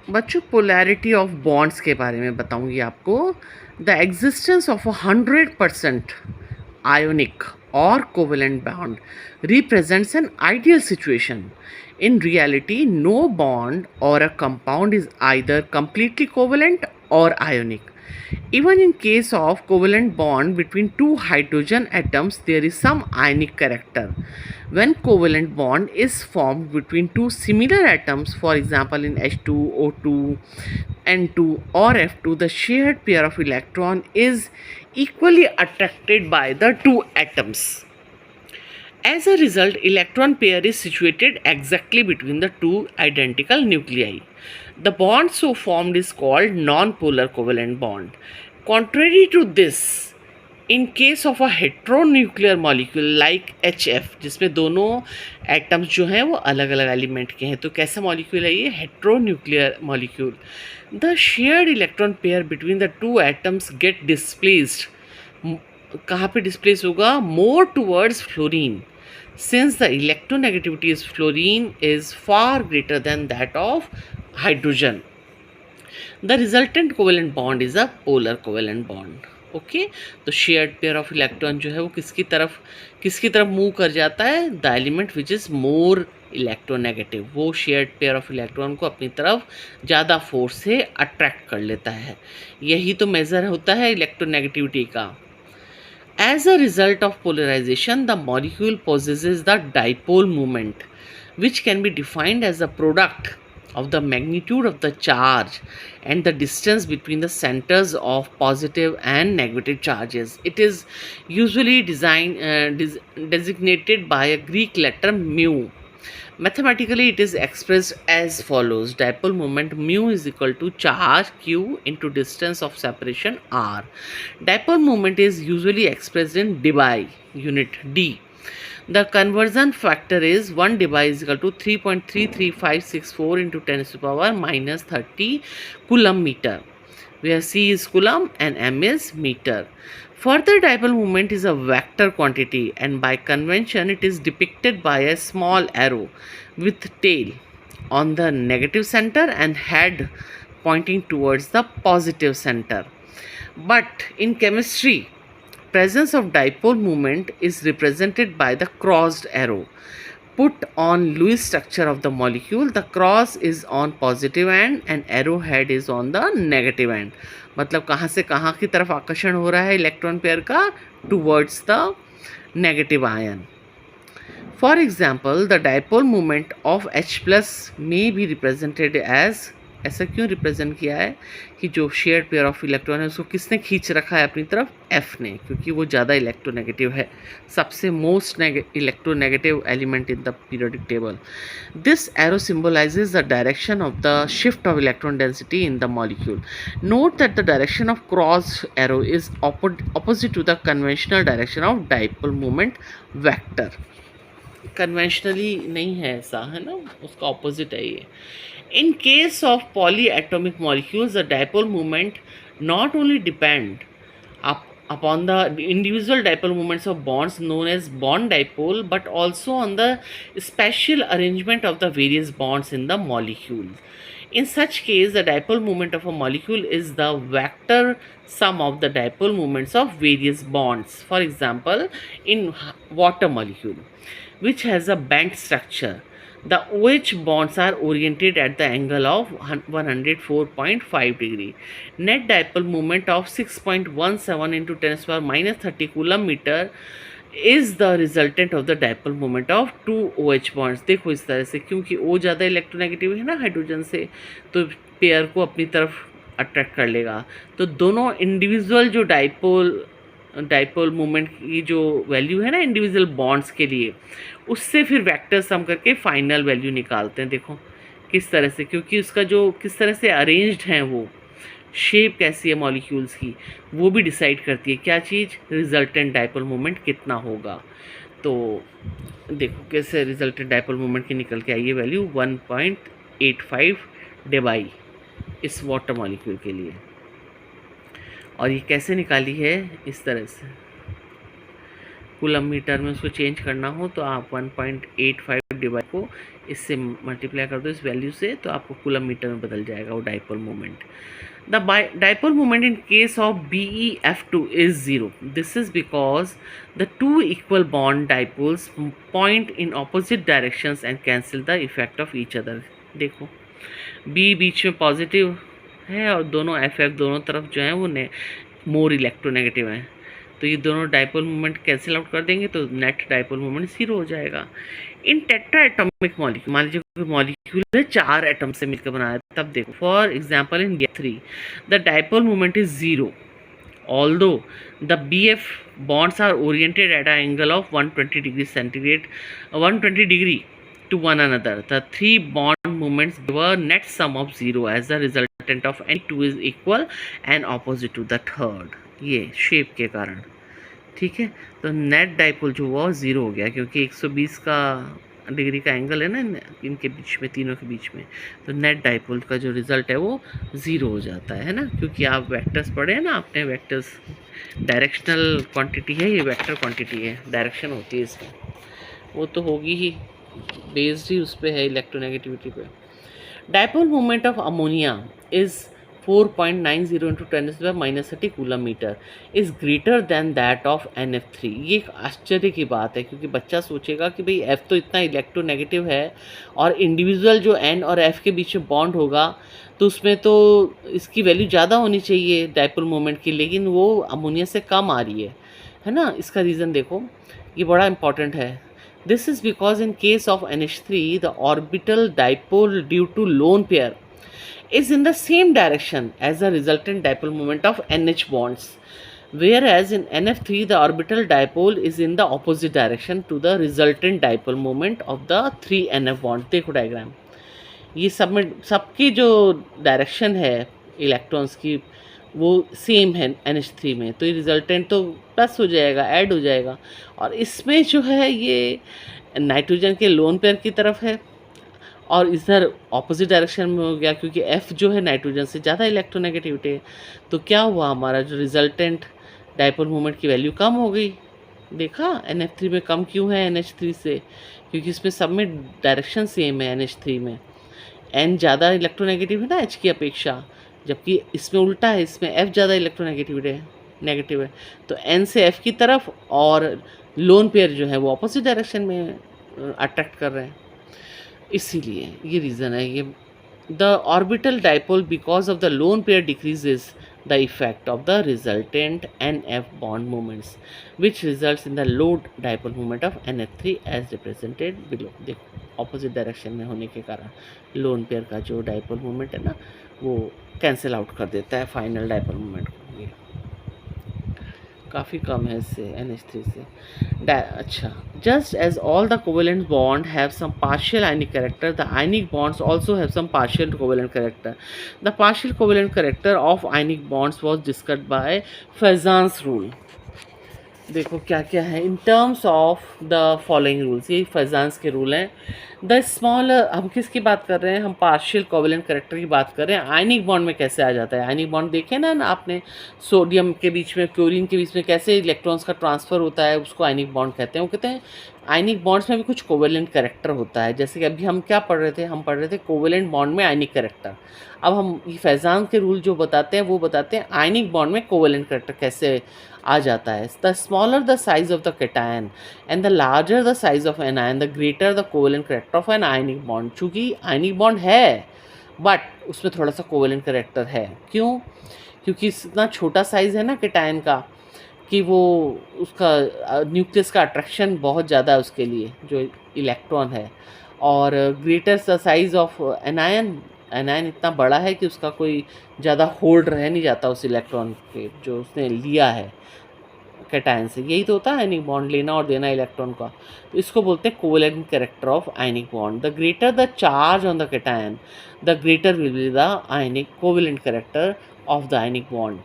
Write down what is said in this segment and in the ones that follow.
बच्चों polarity of bonds के बारे में बताऊंगी आपको। The existence of 100% ionic or covalent bond represents an ideal situation. In reality, no bond or a compound is either completely covalent or ionic. Even in case of covalent bond between two hydrogen atoms, there is some ionic character. When covalent bond is formed between two similar atoms, for example in H2, O2, N2 or F2, the shared pair of electron is equally attracted by the two atoms. As a result, electron pair is situated exactly between the two identical nuclei. The bond so formed is called non-polar covalent bond. Contrary to this, in case of a heteronuclear molecule like HF, जिसमें दोनों atoms जो हैं वो अलग अलग element के हैं, तो कैसा मॉलिक्यूल है ये? Heteronuclear molecule. The shared electron pair between the two atoms get displaced. कहाँ पे डिस्प्लेस होगा? More towards fluorine, since the electronegativity is fluorine is far greater than that of hydrogen. The resultant covalent bond is a polar covalent bond. Okay, तो shared pair of electron जो है वो किसकी तरफ move कर जाता है? The element which is more electronegative, वो शेयर्ड पेयर ऑफ इलेक्ट्रॉन को अपनी तरफ ज़्यादा फोर्स से अट्रैक्ट कर लेता है. यही तो मेज़र होता है इलेक्ट्रोनेगेटिविटी का. As a result of polarization, the molecule possesses the dipole moment, which can be defined as the product of the magnitude of the charge and the distance between the centers of positive and negative charges. It is usually designated by a Greek letter mu. Mathematically, it is expressed as follows. Dipole moment mu is equal to charge q into distance of separation r. Dipole moment is usually expressed in debye unit d. The conversion factor is 1 debye is equal to 3.33564 into 10 to the power minus 30 coulomb meter, where c is coulomb and m is meter. Further, dipole moment is a vector quantity, and by convention it is depicted by a small arrow with tail on the negative center and head pointing towards the positive center. But in chemistry, presence of dipole moment is represented by the crossed arrow. Put on Lewis structure of the molecule, the cross is on positive end and arrowhead is on the negative end. मतलब कहाँ से कहाँ की तरफ आकर्षण हो रहा है इलेक्ट्रॉन पेयर का? Towards the negative ion. For example, the dipole moment of H plus में भी रिप्रेजेंटेड एज, ऐसा क्यों रिप्रेजेंट किया है कि जो शेयर्ड पेयर ऑफ इलेक्ट्रॉन है उसको किसने खींच रखा है अपनी तरफ? F ने, क्योंकि वो ज़्यादा इलेक्ट्रोनेगेटिव है, सबसे most electronegative element in the periodic table. This arrow symbolizes the direction of the shift of electron density in the molecule. Note that the direction of cross arrow is opposite to the conventional direction of dipole moment vector. Conventionally नहीं है ऐसा, है ना, उसका opposite है ये. In case of polyatomic molecules, the dipole moment not only depend upon the individual dipole moments of bonds known as bond dipole, but also on the spatial arrangement of the various bonds in the molecule. In such case, the dipole moment of a molecule is the vector sum of the dipole moments of various bonds. For example, in water molecule, which has a bent structure, the OH bonds are oriented at the angle of 104.5 degree. Net dipole moment of 6.17 into 10 to the power minus 30 coulomb meter is the resultant of the dipole moment of two OH bonds. देखो इस तरह से, क्योंकि O ज़्यादा electronegative है ना hydrogen से, तो पेयर को अपनी तरफ अट्रैक्ट कर लेगा. तो दोनों इंडिविजुअल जो डाइपोल मोमेंट की जो वैल्यू है ना इंडिविजुअल बॉन्ड्स के लिए, उससे फिर वेक्टर सम करके फाइनल वैल्यू निकालते हैं. देखो किस तरह से, क्योंकि उसका जो किस तरह से अरेंज्ड हैं, वो शेप कैसी है मॉलिक्यूल्स की, वो भी डिसाइड करती है क्या चीज़? रिजल्टेंट डाइपोल मोमेंट कितना होगा. तो देखो कैसे रिजल्टेंट डाइपोल मोमेंट की निकल के आई है वैल्यू 1.85 डेबाई इस वाटर मॉलिक्यूल के लिए. और ये कैसे निकाली है? इस तरह से. कूलम मीटर में उसको चेंज करना हो तो आप 1.85 डिवाइड को इससे मल्टीप्लाई कर दो इस वैल्यू से, तो आपको कूलम मीटर में बदल जाएगा वो dipole moment. The dipole moment in case of BeF2 is 0. This is because the two equal bond dipoles point in opposite directions and cancel the effect of each other. देखो B बीच में positive है और दोनों FF दोनों तरफ जो है वो मोर इलेक्ट्रोनेगेटिव हैं, तो ये दोनों डाइपोल मोमेंट कैंसिल आउट कर देंगे तो नेट डाइपोल मोमेंट 0 हो जाएगा. इन टेट्रा एटॉमिक मॉलिक्यूल, मान लीजिए कोई मॉलिक्यूल है 4 एटम से मिलकर बनाया है, तब देखो for example in BF3 the dipole moment is 0 although the BF bonds are oriented at an angle of 120 degree centigrade 120 degree to one another. The three bond moments give a net sum of 0 as the resultant of any two is equal and opposite to the third. ये shape के कारण, ठीक है. तो net dipole जो हुआ 0 हो गया क्योंकि 120 का डिग्री का एंगल है ना इनके बीच में, तीनों के बीच में, तो नेट डाइपोल का जो रिज़ल्ट है वो 0 हो जाता है ना, क्योंकि आप वेक्टर्स पढ़े हैं ना आपने. वेक्टर्स डायरेक्शनल क्वांटिटी है, ये वेक्टर क्वांटिटी है, डायरेक्शन होती है इसमें, वो तो होगी ही, बेस्ड ही उस पर है इलेक्ट्रोनेगेटिविटी पे. Dipole moment of ammonia is 4.90 into 10⁻³ coulomb metre is greater than that of NF3. ये एक आश्चर्य की बात है क्योंकि बच्चा सोचेगा कि भाई F तो इतना इलेक्ट्रोनेगेटिव है और इंडिविजुअल जो N और F के बीच में बॉन्ड होगा तो उसमें तो इसकी वैल्यू ज़्यादा होनी चाहिए डाइपोल मोमेंट की, लेकिन वो अमोनिया से कम आ रही है ना. इसका रीज़न देखो, ये बड़ा इंपॉर्टेंट है. This is because in case of NH3 the orbital dipole due to lone pair is in the same direction as the resultant dipole moment of NH bonds, whereas in NF3 the orbital dipole is in the opposite direction to the resultant dipole moment of the 3 NF bond. देखो diagram, ये सब में सबकी जो direction है electrons की वो same है NH3 में, तो ये रिजल्टेंट तो प्लस हो जाएगा, ऐड हो जाएगा. और इसमें जो है ये नाइट्रोजन के लोन पेयर की तरफ है और इधर ऑपोजिट डायरेक्शन में हो गया क्योंकि F जो है नाइट्रोजन से ज़्यादा इलेक्ट्रोनेगेटिविटी है. तो क्या हुआ, हमारा जो रिजल्टेंट डाइपोल मोमेंट की वैल्यू कम हो गई. देखा NF3 में कम क्यों है NH3 से, क्योंकि इसमें सब में डायरेक्शन सेम है. NH3 में N ज़्यादा इलेक्ट्रोनेगेटिव है ना H की अपेक्षा, जबकि इसमें उल्टा है, इसमें F ज़्यादा इलेक्ट्रोनेगेटिविटी है, नेगेटिव है. तो N से F की तरफ और लोन पेयर जो है वो ऑपोजिट डायरेक्शन में अट्रैक्ट कर रहे हैं, इसीलिए ये रीज़न है. ये the orbital dipole because of the lone pair decreases the effect of the resultant NF bond moments which results in the low dipole moment of NF3 as represented below. देखो opposite direction में होने के कारण lone pair का जो dipole moment है ना वो कैंसिल आउट कर देता है फाइनल डाइपोल मोमेंट को. ये काफ़ी कम है इससे NH3 से. अच्छा, just as all the covalent bond have some partial ionic character, the ionic bonds also have some partial covalent character. The partial covalent character of ionic bonds was discussed by Fezan's rule. देखो क्या क्या है in terms of the following rules, ये फैजान्स के rule हैं. The smaller, हम किसकी बात कर रहे हैं, हम पार्शियल कोवेलेंट करेक्टर की बात कर रहे हैं. आयनिक बॉन्ड में कैसे आ जाता है, आयनिक बॉन्ड देखे ना आपने, सोडियम के बीच में क्लोरीन के बीच में कैसे इलेक्ट्रॉन्स का ट्रांसफ़र होता है, उसको आयनिक बॉन्ड कहते हैं. वो कहते हैं आयनिक बॉन्ड्स में भी कुछ कोवेलेंट करेक्टर होता है. जैसे कि अभी हम क्या पढ़ रहे थे, हम पढ़ रहे थे कोवेलेंट बॉन्ड में आयनिक करेक्टर. अब हम ये फैजान के रूल जो बताते हैं वो बताते हैं आयनिक बॉन्ड में कोवेलेंट करेक्टर कैसे आ जाता है. The smaller the size of the cation and the larger the size of anion the greater the covalent character of an ionic bond. चूँकि आयनिक बॉन्ड है बट उसमें थोड़ा सा कोवेलेंट करेक्टर है. क्यों, क्योंकि इतना छोटा साइज़ है ना कैटायन का कि वो उसका न्यूक्लियस का अट्रैक्शन बहुत ज़्यादा है उसके लिए जो इलेक्ट्रॉन है. और greater the size of anion, anion इतना बड़ा है कि उसका कोई ज़्यादा होल्ड रह नहीं जाता उस इलेक्ट्रॉन के जो उसने लिया है कैटायन से. यही तो होता है आयनिक बॉन्ड, लेना और देना इलेक्ट्रॉन का. तो इसको बोलते हैं covalent character of ionic bond. The greater the charge on the cation the greater will be the ionic covalent character of the ionic bond.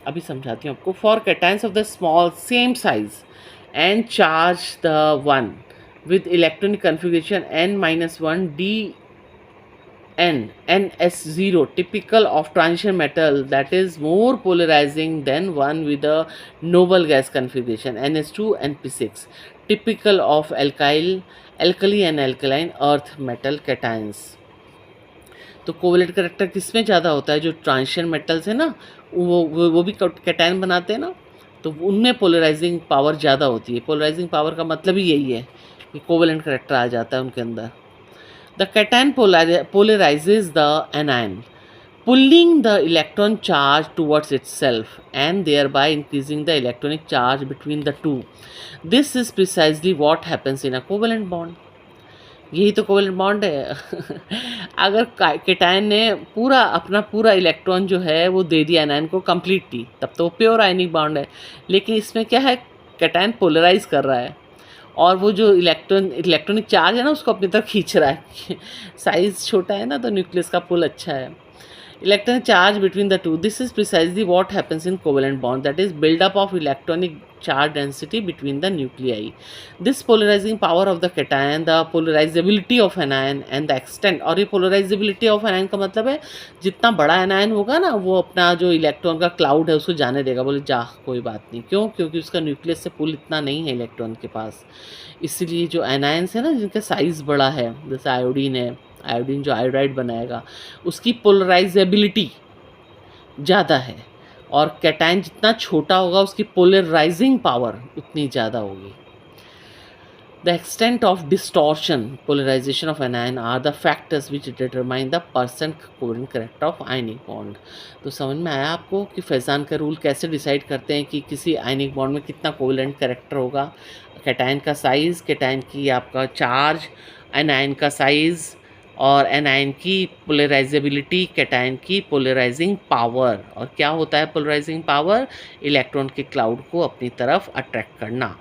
अभी समझाती हूँ आपको. For cations of the small same size and charge the one with electronic configuration N-1 d NS0 typical of transition metal that is more polarizing than one with a noble gas configuration. NS2 NP6 typical of alkali and alkaline earth metal cations. तो covalent character किस में ज़्यादा होता है? जो transition metals है ना, वो भी कैटायन बनाते हैं ना, तो उनमें पोलराइजिंग पावर ज़्यादा होती है. पोलराइजिंग पावर का मतलब ही यही है कि कोवलेंट करेक्टर आ जाता है उनके अंदर. The cation polarizes the anion, pulling the electron charge towards itself and thereby increasing the electronic charge between the two. This is precisely what happens in a covalent bond. यही तो covalent bond है. अगर cation ने पूरा electron जो है वो दे दिया एनायन को कम्प्लीटली, तब तो प्योर आयनिक बॉन्ड है. लेकिन इसमें क्या है, कैटायन पोलराइज कर रहा है और वो जो इलेक्ट्रॉनिक चार्ज है ना उसको अपनी तरफ खींच रहा है. साइज़ छोटा है ना तो न्यूक्लियस का पुल अच्छा है. Electron charge between the two. This is precisely what happens in covalent bond, that is build-up of electronic charge density between the nuclei. This polarizing power of the cation, the polarizability of anion and the extent, और ये polarizability of anion का मतलब है जितना बड़ा anion होगा ना वो अपना जो इलेक्ट्रॉन का क्लाउड है उसको जाने देगा. बोले जा कोई बात नहीं. क्यों? क्योंकि उसका न्यूक्लियस से पुल इतना नहीं है इलेक्ट्रॉन के पास. इसीलिए जो एनायंस है ना जिनका साइज़ बड़ा है, जैसे आयोडीन है, आयोडीन जो आयोडाइड बनाएगा उसकी पोलराइजेबिलिटी ज़्यादा है, और कैटायन जितना छोटा होगा उसकी पोलराइजिंग पावर उतनी ज़्यादा होगी. The extent of distortion polarisation of anion are the factors which determine the percent covalent character of ionic bond. तो समझ में आया आपको कि फैजान का रूल कैसे डिसाइड करते हैं कि किसी आयनिक बॉन्ड में कितना कोवलेंट करेक्टर होगा. कैटायन का साइज़, कैटायन की आपका चार्ज, एनायन का साइज़ और एनायन की पोलराइजेबिलिटी, कैटायन की पोलराइजिंग पावर. और क्या होता है पोलराइजिंग पावर? इलेक्ट्रॉन के क्लाउड को अपनी तरफ अट्रैक्ट करना.